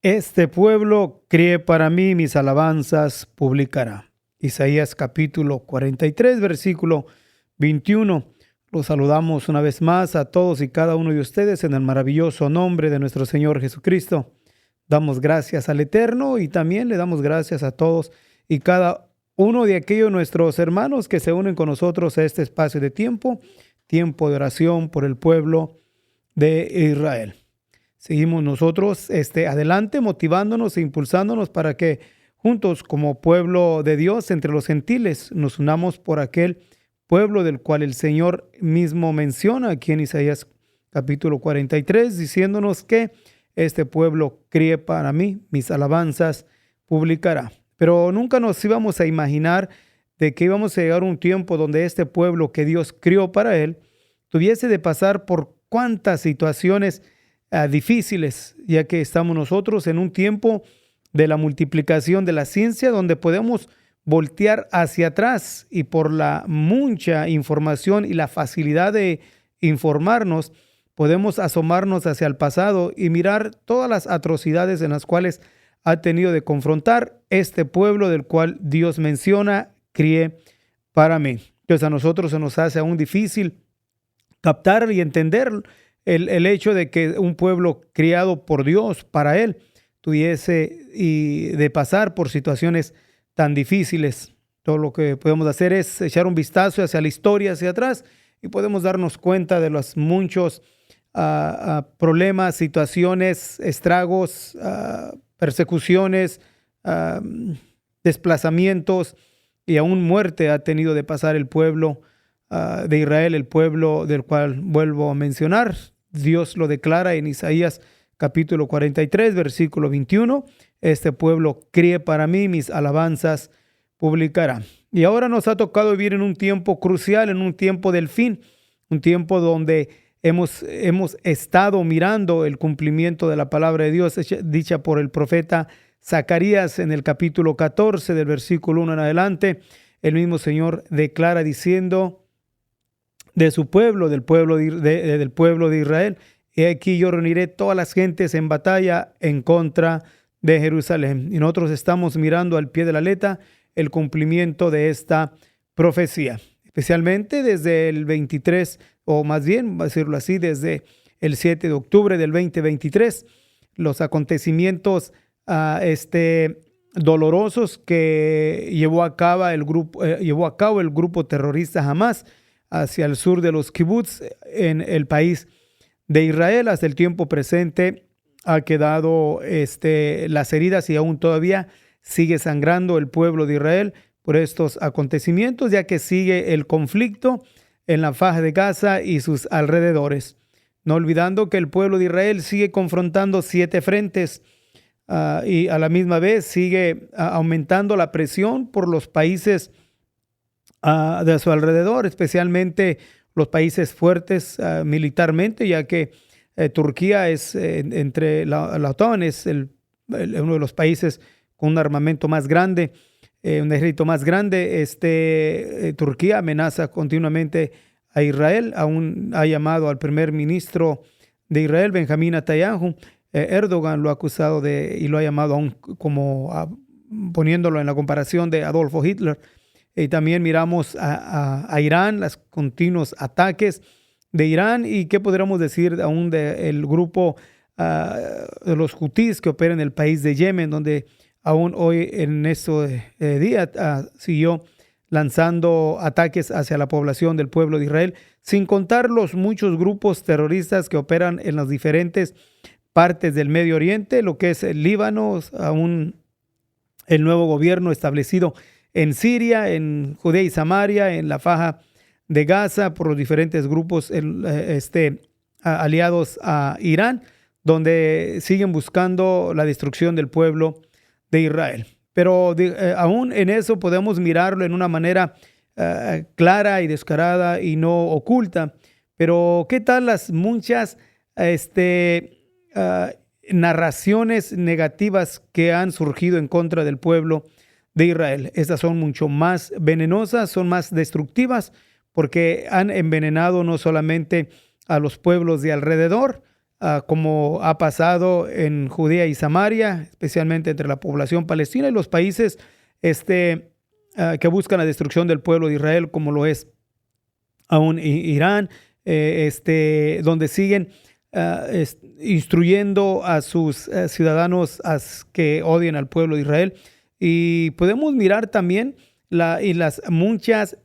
Este pueblo críe para mí, mis alabanzas publicará. Isaías capítulo 43, versículo 21. Los saludamos una vez más a todos y cada uno de ustedes en el maravilloso nombre de nuestro Señor Jesucristo. Damos gracias al Eterno y también le damos gracias a todos y cada uno de aquellos nuestros hermanos que se unen con nosotros a este espacio de tiempo de oración por el pueblo de Israel. Seguimos nosotros adelante, motivándonos e impulsándonos para que juntos como pueblo de Dios entre los gentiles nos unamos por aquel pueblo del cual el Señor mismo menciona aquí en Isaías capítulo 43, diciéndonos que este pueblo críe para mí, mis alabanzas publicará. Pero nunca nos íbamos a imaginar de que íbamos a llegar a un tiempo donde este pueblo que Dios crió para él tuviese de pasar por cuántas situaciones difíciles, ya que estamos nosotros en un tiempo de la multiplicación de la ciencia donde podemos voltear hacia atrás y por la mucha información y la facilidad de informarnos, podemos asomarnos hacia el pasado y mirar todas las atrocidades en las cuales ha tenido de confrontar este pueblo del cual Dios menciona, crié para mí. Entonces a nosotros se nos hace aún difícil captar y entender el hecho de que un pueblo criado por Dios para Él tuviese y de pasar por situaciones tan difíciles. Todo lo que podemos hacer es echar un vistazo hacia la historia, hacia atrás, y podemos darnos cuenta de los muchos problemas, situaciones, estragos, persecuciones, desplazamientos y aún muerte ha tenido de pasar el pueblo de Israel, el pueblo del cual vuelvo a mencionar. Dios lo declara en Isaías capítulo 43, versículo 21. Este pueblo críe para mí, mis alabanzas publicará. Y ahora nos ha tocado vivir en un tiempo crucial, en un tiempo del fin, un tiempo donde hemos estado mirando el cumplimiento de la palabra de Dios dicha por el profeta Zacarías en el capítulo 14 del versículo 1 en adelante. El mismo Señor declara diciendo de su pueblo, del pueblo de Israel: he aquí yo reuniré todas las gentes en batalla en contra de Jerusalén. Y nosotros estamos mirando al pie de la letra el cumplimiento de esta profecía, especialmente desde el 23, o más bien, va a decirlo así, desde el 7 de octubre del 2023, los acontecimientos dolorosos que llevó a cabo el grupo terrorista Hamas hacia el sur de los kibbutz en el país de Israel. Hasta el tiempo presente ha quedado las heridas y aún todavía sigue sangrando el pueblo de Israel por estos acontecimientos, ya que sigue el conflicto en la faja de Gaza y sus alrededores. No olvidando que el pueblo de Israel sigue confrontando 7 frentes y a la misma vez sigue aumentando la presión por los países de su alrededor, especialmente los países fuertes militarmente, ya que Turquía es entre la OTAN, es uno de los países con un armamento más grande, un ejército más grande. Turquía amenaza continuamente a Israel. Aún ha llamado al primer ministro de Israel, Benjamín Netanyahu. Erdogan lo ha acusado y lo ha llamado aún poniéndolo en la comparación de Adolfo Hitler. Y también miramos a Irán, los continuos ataques de Irán. ¿Y qué podríamos decir aún del grupo de los hutíes que opera en el país de Yemen, donde aún hoy en este día siguió lanzando ataques hacia la población del pueblo de Israel, sin contar los muchos grupos terroristas que operan en las diferentes partes del Medio Oriente, lo que es el Líbano, aún el nuevo gobierno establecido en Siria, en Judea y Samaria, en la faja de Gaza, por los diferentes grupos aliados a Irán, donde siguen buscando la destrucción del pueblo de Israel. Pero aún en eso podemos mirarlo en una manera clara y descarada y no oculta. Pero ¿qué tal las muchas narraciones negativas que han surgido en contra del pueblo de Israel? Estas son mucho más venenosas, son más destructivas, porque han envenenado no solamente a los pueblos de alrededor, como ha pasado en Judea y Samaria, especialmente entre la población palestina y los países que buscan la destrucción del pueblo de Israel, como lo es aún Irán, donde siguen instruyendo a sus ciudadanos que odien al pueblo de Israel. Y podemos mirar también las muchas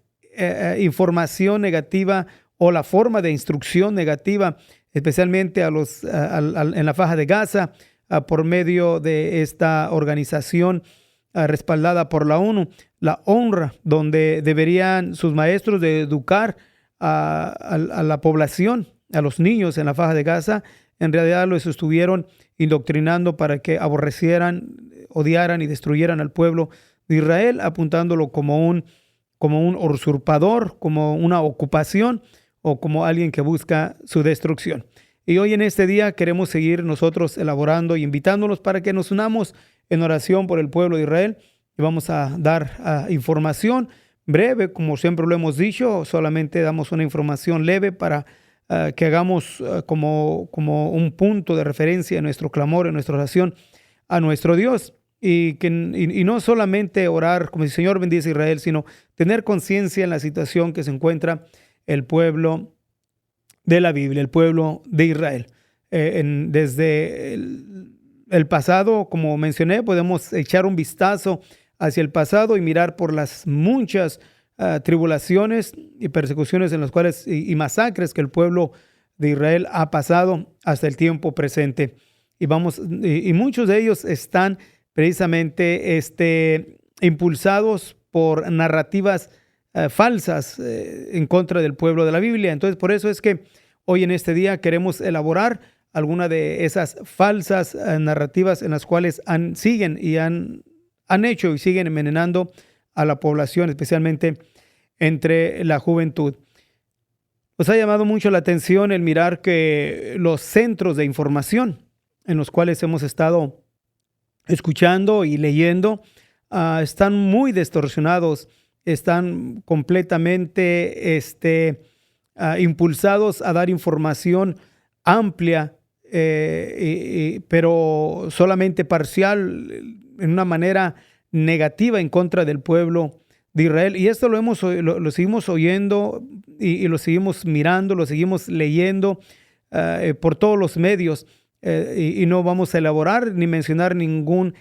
información negativa o la forma de instrucción negativa, especialmente en la Faja de Gaza, por medio de esta organización respaldada por la ONU, la UNRWA, donde deberían sus maestros de educar a la población, a los niños en la Faja de Gaza. En realidad los estuvieron indoctrinando para que aborrecieran, odiaran y destruyeran al pueblo de Israel, apuntándolo como un usurpador, como una ocupación o como alguien que busca su destrucción. Y hoy en este día queremos seguir nosotros elaborando y invitándolos para que nos unamos en oración por el pueblo de Israel. Y vamos a dar información breve, como siempre lo hemos dicho. Solamente damos una información leve para que hagamos como un punto de referencia en nuestro clamor, en nuestra oración a nuestro Dios. Y no solamente orar como el Señor bendice a Israel, sino tener conciencia en la situación que se encuentra el pueblo de la Biblia, el pueblo de Israel. Desde el pasado, como mencioné, podemos echar un vistazo hacia el pasado y mirar por las muchas tribulaciones y persecuciones en las cuales y masacres que el pueblo de Israel ha pasado hasta el tiempo presente. Y muchos de ellos están precisamente impulsados por narrativas falsas en contra del pueblo de la Biblia. Entonces, por eso es que hoy en este día queremos elaborar alguna de esas falsas narrativas en las cuales han hecho y siguen envenenando a la población, especialmente entre la juventud. Nos ha llamado mucho la atención el mirar que los centros de información en los cuales hemos estado escuchando y leyendo están muy distorsionados, están completamente impulsados a dar información amplia, pero solamente parcial, en una manera negativa en contra del pueblo de Israel. Y esto lo seguimos oyendo y lo seguimos mirando, lo seguimos leyendo por todos los medios. Y no vamos a elaborar ni mencionar ningún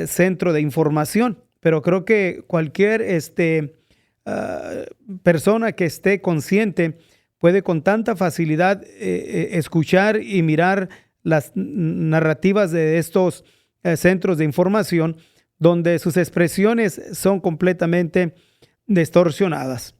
centro de información, pero creo que cualquier persona que esté consciente puede con tanta facilidad escuchar y mirar las narrativas de estos centros de información, donde sus expresiones son completamente distorsionadas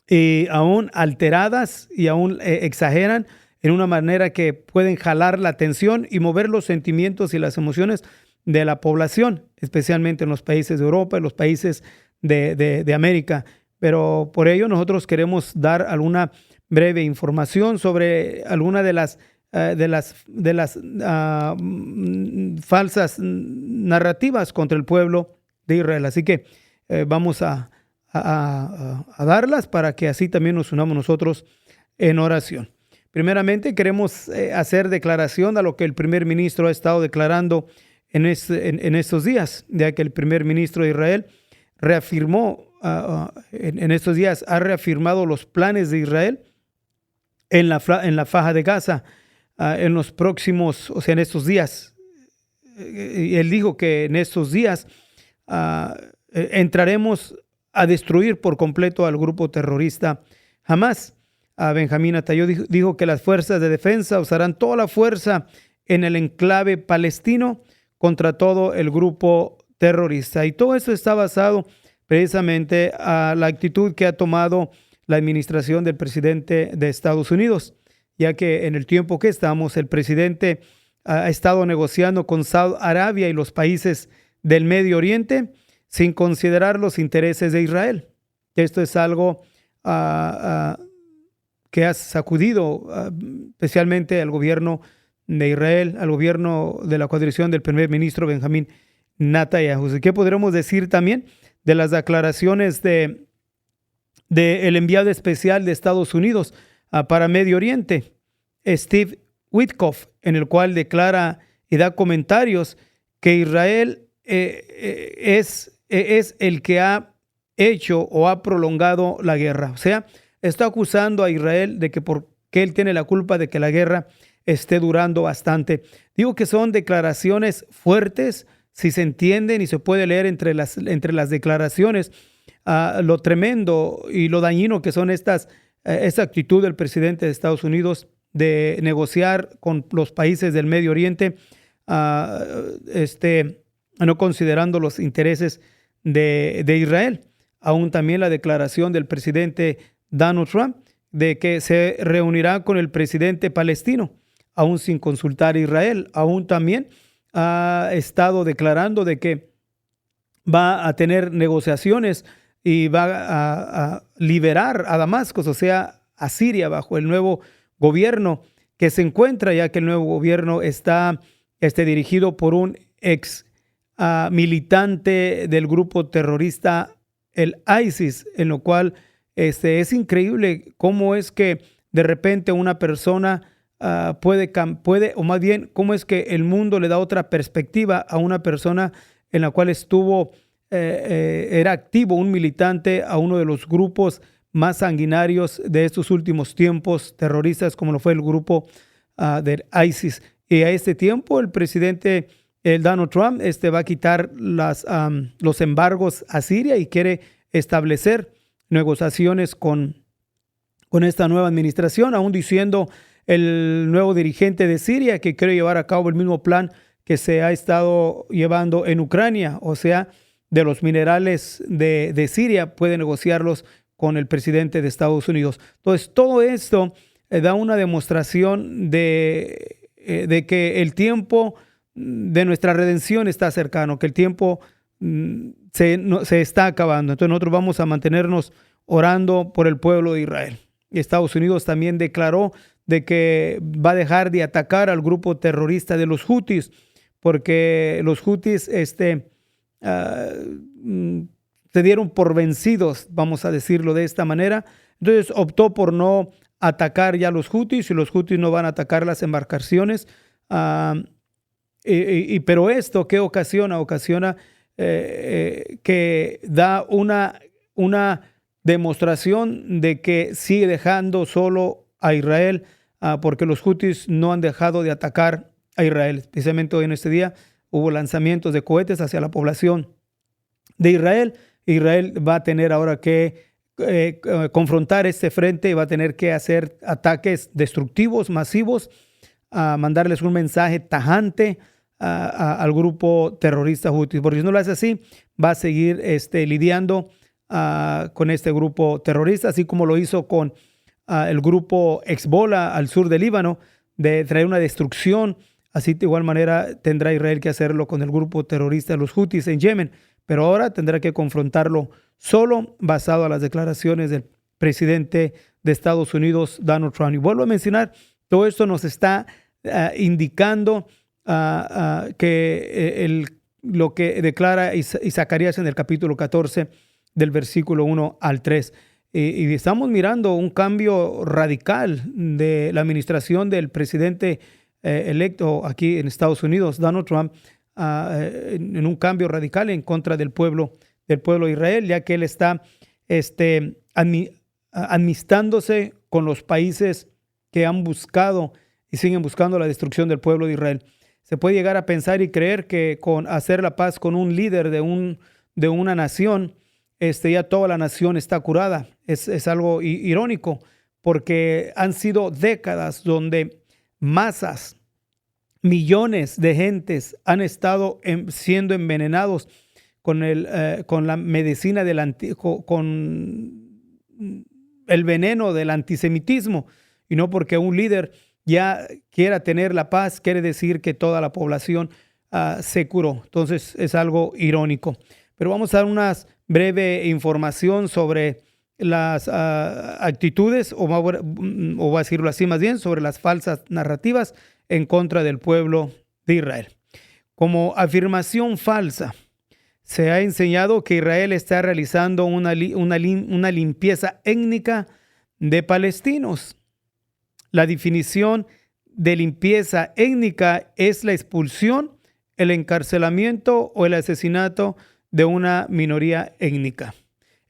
y aún alteradas y aún exageran en una manera que pueden jalar la atención y mover los sentimientos y las emociones de la población, especialmente en los países de Europa y los países de América. Pero por ello nosotros queremos dar alguna breve información sobre alguna de las falsas narrativas contra el pueblo de Israel. Así que vamos a darlas para que así también nos unamos nosotros en oración. Primeramente, queremos hacer declaración a lo que el primer ministro ha estado declarando en estos días, ya que el primer ministro de Israel reafirmó, en estos días ha reafirmado los planes de Israel en la Faja de Gaza en los próximos, o sea, en estos días. Él dijo que en estos días entraremos a destruir por completo al grupo terrorista Hamás. Benjamín Netanyahu dijo que las fuerzas de defensa usarán toda la fuerza en el enclave palestino contra todo el grupo terrorista. Y todo eso está basado precisamente a la actitud que ha tomado la administración del presidente de Estados Unidos, ya que en el tiempo que estamos, el presidente ha estado negociando con Saudi Arabia y los países del Medio Oriente sin considerar los intereses de Israel. Esto es algo que ha sacudido especialmente al gobierno de Israel, al gobierno de la coalición del primer ministro Benjamín Netanyahu. ¿Qué podremos decir también de las declaraciones del enviado especial de Estados Unidos para Medio Oriente, Steve Witkoff, en el cual declara y da comentarios que Israel es el que ha hecho o ha prolongado la guerra. O sea, está acusando a Israel de que porque él tiene la culpa de que la guerra esté durando bastante. Digo que son declaraciones fuertes, si se entienden y se puede leer entre las declaraciones lo tremendo y lo dañino que son esta actitud del presidente de Estados Unidos de negociar con los países del Medio Oriente, no considerando los intereses de Israel. Aún también la declaración del presidente Donald Trump de que se reunirá con el presidente palestino, aún sin consultar a Israel. Aún también ha estado declarando de que va a tener negociaciones y va a liberar a Damasco, o sea, a Siria, bajo el nuevo gobierno que se encuentra, ya que el nuevo gobierno está dirigido por un ex militante del grupo terrorista, el ISIS, en lo cual es increíble cómo es que de repente una persona puede, o más bien, cómo es que el mundo le da otra perspectiva a una persona en la cual era activo, un militante a uno de los grupos más sanguinarios de estos últimos tiempos terroristas, como lo fue el grupo del ISIS. Y a este tiempo el presidente Donald Trump va a quitar los embargos a Siria y quiere establecer negociaciones con esta nueva administración, aún diciendo el nuevo dirigente de Siria que quiere llevar a cabo el mismo plan que se ha estado llevando en Ucrania, o sea, de los minerales de Siria, puede negociarlos con el presidente de Estados Unidos. Entonces, todo esto da una demostración de que el tiempo de nuestra redención está cercano, que el tiempo se está acabando. Entonces, nosotros vamos a mantenernos orando por el pueblo de Israel. Y Estados Unidos también declaró de que va a dejar de atacar al grupo terrorista de los Hutis, porque los Hutis se dieron por vencidos, vamos a decirlo de esta manera. Entonces optó por no atacar ya a los Hutis, y los Hutis no van a atacar las embarcaciones. Pero esto, ¿qué ocasiona? Ocasiona que da una demostración de que sigue dejando solo a Israel, porque los Hutis no han dejado de atacar a Israel. Especialmente hoy en este día hubo lanzamientos de cohetes hacia la población de Israel. Israel va a tener ahora que confrontar este frente y va a tener que hacer ataques destructivos, masivos, mandarles un mensaje tajante al grupo terrorista Houthi, porque si no lo hace así, va a seguir lidiando con este grupo terrorista, así como lo hizo con el grupo Hezbollah al sur del Líbano, de traer una destrucción. Así de igual manera tendrá Israel que hacerlo con el grupo terrorista los Houthis en Yemen, pero ahora tendrá que confrontarlo solo basado a las declaraciones del presidente de Estados Unidos, Donald Trump. Y vuelvo a mencionar, todo esto nos está indicando que lo que declara Zacarías en el capítulo 14 del versículo 1 al 3. Y estamos mirando un cambio radical de la administración del presidente electo aquí en Estados Unidos, Donald Trump, en un cambio radical en contra del pueblo de Israel, ya que él está amistándose con los países que han buscado y siguen buscando la destrucción del pueblo de Israel. Se puede llegar a pensar y creer que con hacer la paz con un líder de una nación, ya toda la nación está curada. Es algo irónico, porque han sido décadas donde masas, millones de gentes han estado siendo envenenados con la medicina con el veneno del antisemitismo, y no porque un líder ya quiera tener la paz, quiere decir que toda la población se curó. Entonces es algo irónico. Pero vamos a dar una breve información sobre las actitudes, o voy a decirlo así más bien, sobre las falsas narrativas en contra del pueblo de Israel. Como afirmación falsa, se ha enseñado que Israel está realizando una limpieza étnica de palestinos. La definición de limpieza étnica es la expulsión, el encarcelamiento o el asesinato de una minoría étnica.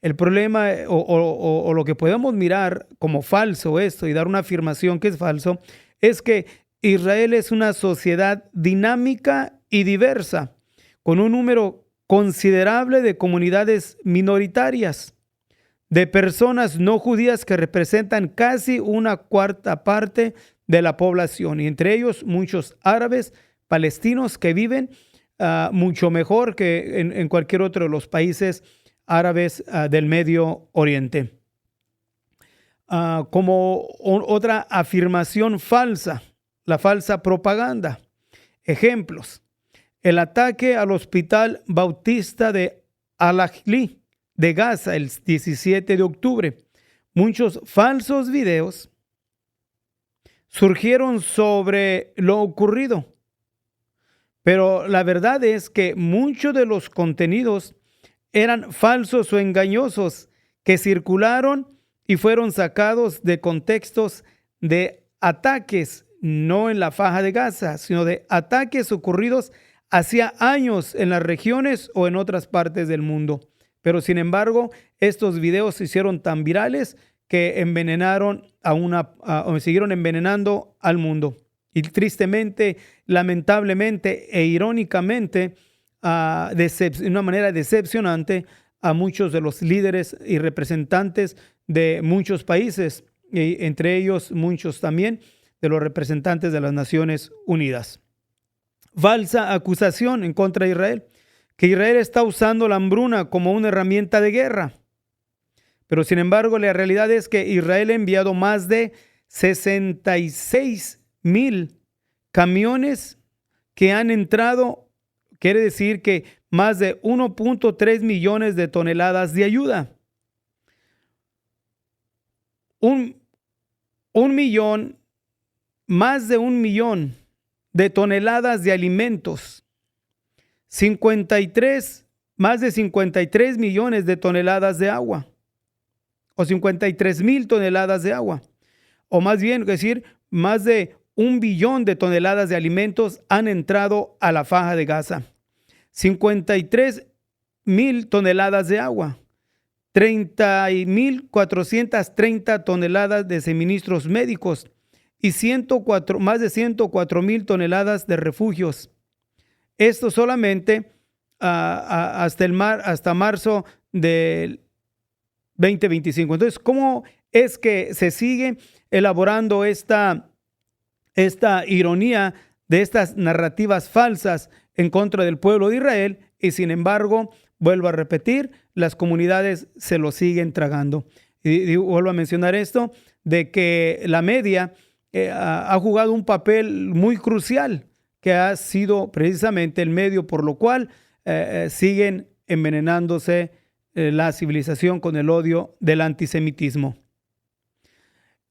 El problema o lo que podemos mirar como falso esto y dar una afirmación que es falso es que Israel es una sociedad dinámica y diversa, con un número considerable de comunidades minoritarias, de personas no judías que representan casi una cuarta parte de la población, y entre ellos muchos árabes, palestinos que viven mucho mejor que en cualquier otro de los países árabes del Medio Oriente. Como otra afirmación falsa, la falsa propaganda. Ejemplos: el ataque al Hospital Bautista de Al-Ahli de Gaza el 17 de octubre. Muchos falsos videos surgieron sobre lo ocurrido, pero la verdad es que muchos de los contenidos eran falsos o engañosos que circularon y fueron sacados de contextos de ataques, no en la Faja de Gaza, sino de ataques ocurridos hacía años en las regiones o en otras partes del mundo. Pero sin embargo, estos videos se hicieron tan virales que envenenaron o siguieron envenenando al mundo. Y tristemente, lamentablemente e irónicamente, de una manera decepcionante, a muchos de los líderes y representantes de muchos países, y entre ellos muchos también de los representantes de las Naciones Unidas. Falsa acusación en contra de Israel, que Israel está usando la hambruna como una herramienta de guerra. Pero sin embargo, la realidad es que Israel ha enviado más de 66,000 camiones que han entrado. Quiere decir que más de 1.3 millones de toneladas de ayuda. Más de 1 millón de toneladas de alimentos. Más de 53 millones de toneladas de agua. O 53,000 toneladas de agua. O más bien, decir, más de 1 billón de toneladas de alimentos han entrado a la Faja de Gaza. 53,000 toneladas de agua, 30,430 toneladas de suministros médicos y más de 104,000 toneladas de refugios. Esto solamente hasta marzo del 2025. Entonces, ¿cómo es que se sigue elaborando esta ironía de estas narrativas falsas en contra del pueblo de Israel? Y sin embargo, vuelvo a repetir, las comunidades se lo siguen tragando. Y vuelvo a mencionar esto, de que la media ha jugado un papel muy crucial, que ha sido precisamente el medio por lo cual siguen envenenándose la civilización con el odio del antisemitismo.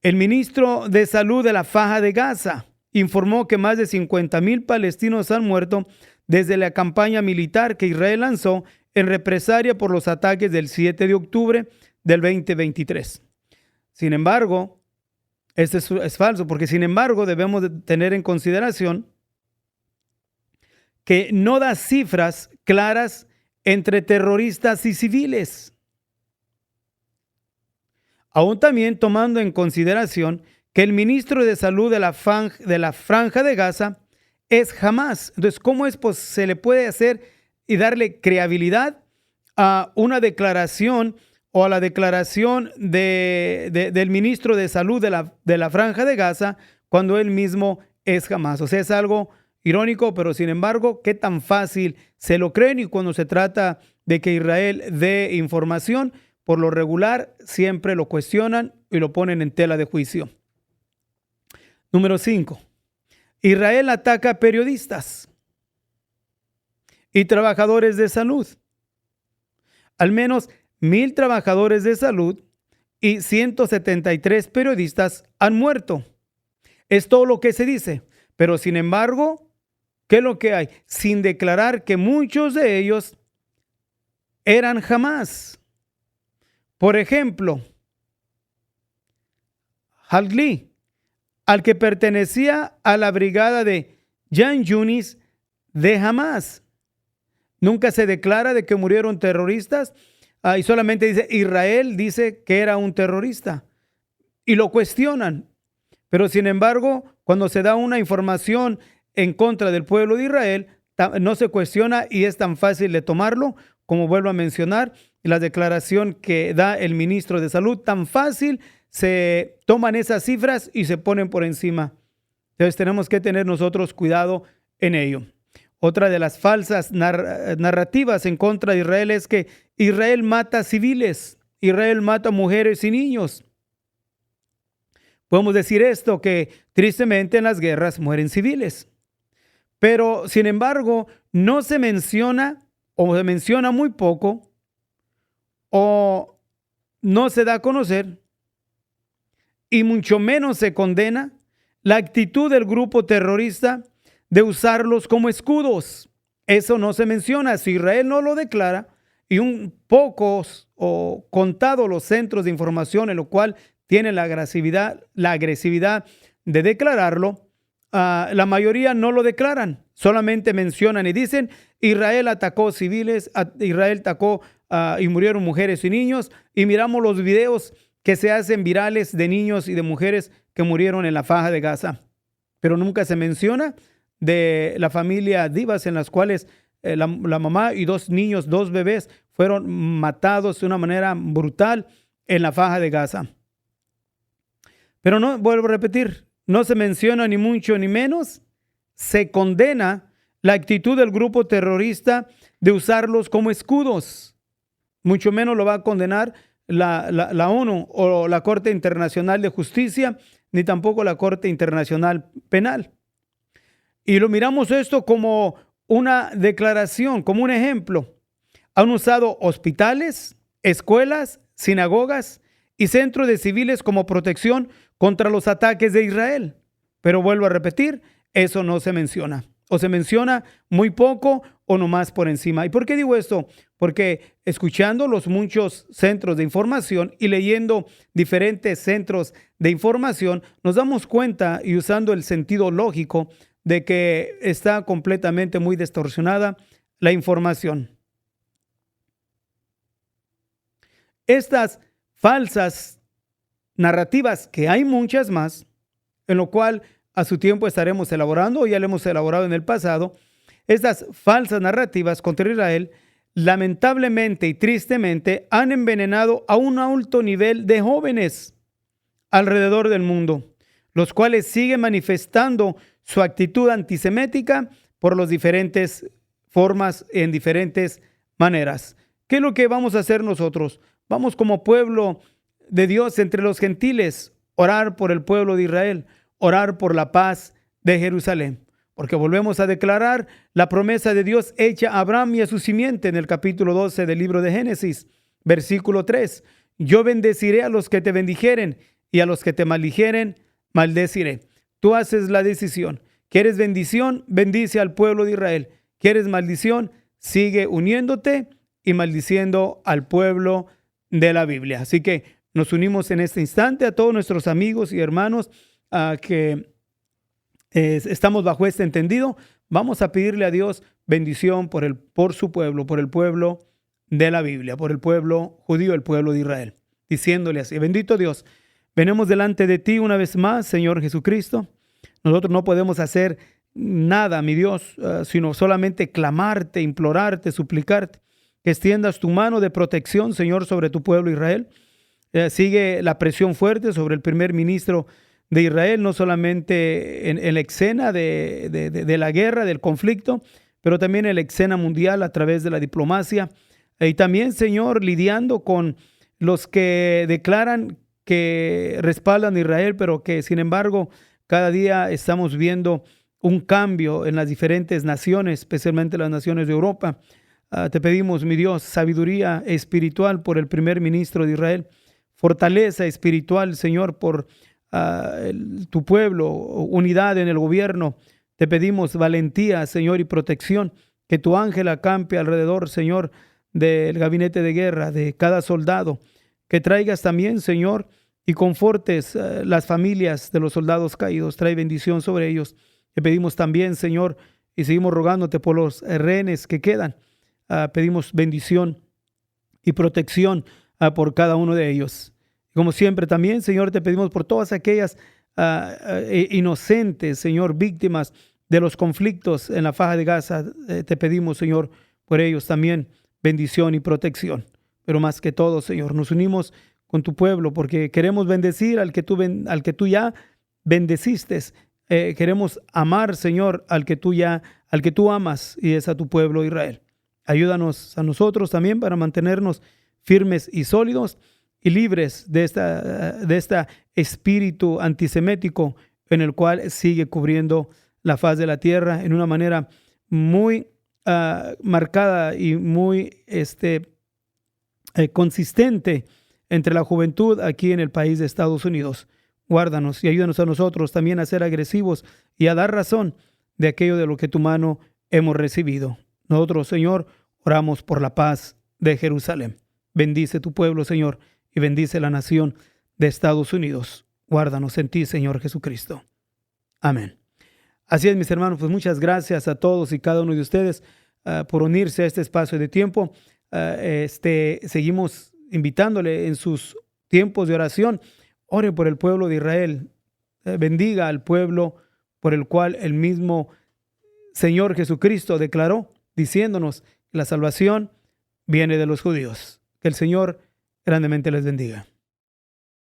El ministro de Salud de la Faja de Gaza informó que más de 50,000 palestinos han muerto desde la campaña militar que Israel lanzó en represalia por los ataques del 7 de octubre del 2023. Sin embargo, esto es falso, porque sin embargo debemos de tener en consideración que no da cifras claras entre terroristas y civiles. Aún también tomando en consideración que el ministro de Salud de la Franja de Gaza es Hamás. Entonces, ¿cómo se le puede hacer y darle credibilidad a una declaración o a la declaración del ministro de Salud de la Franja de Gaza cuando él mismo es Hamás? O sea, es algo irónico, pero sin embargo, qué tan fácil se lo creen. Y cuando se trata de que Israel dé información, por lo regular siempre lo cuestionan y lo ponen en tela de juicio. Número 5. Israel ataca a periodistas y trabajadores de salud. Al menos 1,000 trabajadores de salud y 173 periodistas han muerto. Es todo lo que se dice. Pero sin embargo, ¿qué es lo que hay? Sin declarar que muchos de ellos eran Hamás. Por ejemplo, Al-Ahli al que pertenecía a la brigada de Jan Yunis de Hamas. Nunca se declara de que murieron terroristas, y solamente dice Israel dice que era un terrorista y lo cuestionan. Pero sin embargo, cuando se da una información en contra del pueblo de Israel, no se cuestiona y es tan fácil de tomarlo, como vuelvo a mencionar, la declaración que da el ministro de Salud, tan fácil se toman esas cifras y se ponen por encima. Entonces tenemos que tener nosotros cuidado en ello. Otra de las falsas narrativas en contra de Israel es que Israel mata civiles, Israel mata mujeres y niños. Podemos decir esto, que tristemente en las guerras mueren civiles. Pero, sin embargo, no se menciona o se menciona muy poco o no se da a conocer y mucho menos se condena la actitud del grupo terrorista de usarlos como escudos. Eso no se menciona. Si Israel no lo declara y un pocos o contados los centros de información en lo cual tiene la agresividad de declararlo, la mayoría no lo declaran, solamente mencionan y dicen Israel atacó civiles, Israel atacó y murieron mujeres y niños, y miramos los videos que se hacen virales de niños y de mujeres que murieron en la Faja de Gaza, pero nunca se menciona de la familia Divas en las cuales la mamá y 2 niños, 2 bebés fueron matados de una manera brutal en la Faja de Gaza. Pero no, vuelvo a repetir, no se menciona ni mucho ni menos, se condena la actitud del grupo terrorista de usarlos como escudos. Mucho menos lo va a condenar la ONU o la Corte Internacional de Justicia, ni tampoco la Corte Internacional Penal. Y lo miramos esto como una declaración, como un ejemplo. Han usado hospitales, escuelas, sinagogas y centros de civiles como protección contra los ataques de Israel. Pero vuelvo a repetir, eso no se menciona. O se menciona muy poco o nomás por encima. ¿Y por qué digo esto? Porque escuchando los muchos centros de información y leyendo diferentes centros de información, nos damos cuenta y usando el sentido lógico de que está completamente muy distorsionada la información. Estas falsas narrativas, que hay muchas más, en lo cual a su tiempo estaremos elaborando, o ya lo hemos elaborado en el pasado, estas falsas narrativas contra Israel, lamentablemente y tristemente, han envenenado a un alto nivel de jóvenes alrededor del mundo, los cuales siguen manifestando su actitud antisemética por las diferentes formas, en diferentes maneras. ¿Qué es lo que vamos a hacer nosotros? Vamos como pueblo de Dios entre los gentiles, orar por el pueblo de Israel, orar por la paz de Jerusalén, porque volvemos a declarar la promesa de Dios hecha a Abraham y a su simiente en el capítulo 12 del libro de Génesis, versículo 3. Yo bendeciré a los que te bendijeren y a los que te maldijeren, maldeciré. Tú haces la decisión. ¿Quieres bendición? Bendice al pueblo de Israel. ¿Quieres maldición? Sigue uniéndote y maldiciendo al pueblo de la Biblia. Así que nos unimos en este instante a todos nuestros amigos y hermanos que estamos bajo este entendido. Vamos a pedirle a Dios bendición por su pueblo, por el pueblo de la Biblia, por el pueblo judío, el pueblo de Israel, diciéndole así: bendito Dios, venimos delante de ti una vez más, Señor Jesucristo. Nosotros no podemos hacer nada, mi Dios, sino solamente clamarte, implorarte, suplicarte que extiendas tu mano de protección, Señor, sobre tu pueblo Israel. Sigue la presión fuerte sobre el primer ministro de Israel, no solamente en la escena de la guerra, del conflicto, pero también en la escena mundial a través de la diplomacia. Y también, Señor, lidiando con los que declaran que respaldan a Israel, pero que, sin embargo, cada día estamos viendo un cambio en las diferentes naciones, especialmente las naciones de Europa. Te pedimos, mi Dios, sabiduría espiritual por el primer ministro de Israel, fortaleza espiritual, Señor, por tu pueblo, unidad en el gobierno. Te pedimos valentía, Señor, y protección, que tu ángel acampe alrededor, Señor, del gabinete de guerra, de cada soldado, que traigas también, Señor, y confortes las familias de los soldados caídos. Trae bendición sobre ellos. Te pedimos también, Señor, y seguimos rogándote por los rehenes que quedan. Pedimos bendición y protección por cada uno de ellos. Como siempre también, Señor, te pedimos por todas aquellas inocentes, Señor, víctimas de los conflictos en la faja de Gaza. Te pedimos, Señor, por ellos también bendición y protección. Pero más que todo, Señor, nos unimos con tu pueblo porque queremos bendecir al que tú ya bendeciste. Queremos amar, Señor, al que tú amas, y es a tu pueblo Israel. Ayúdanos a nosotros también para mantenernos firmes y sólidos y libres de esta espíritu antisemético en el cual sigue cubriendo la faz de la tierra en una manera muy marcada y muy consistente entre la juventud aquí en el país de Estados Unidos. Guárdanos y ayúdanos a nosotros también a ser agresivos y a dar razón de aquello de lo que tu mano hemos recibido. Nosotros, Señor, oramos por la paz de Jerusalén. Bendice tu pueblo, Señor, y bendice la nación de Estados Unidos. Guárdanos en ti, Señor Jesucristo. Amén. Así es, mis hermanos, pues muchas gracias a todos y cada uno de ustedes por unirse a este espacio de tiempo. Seguimos invitándole en sus tiempos de oración. Ore por el pueblo de Israel. Bendiga al pueblo por el cual el mismo Señor Jesucristo declaró, diciéndonos que la salvación viene de los judíos. Que el Señor grandemente les bendiga.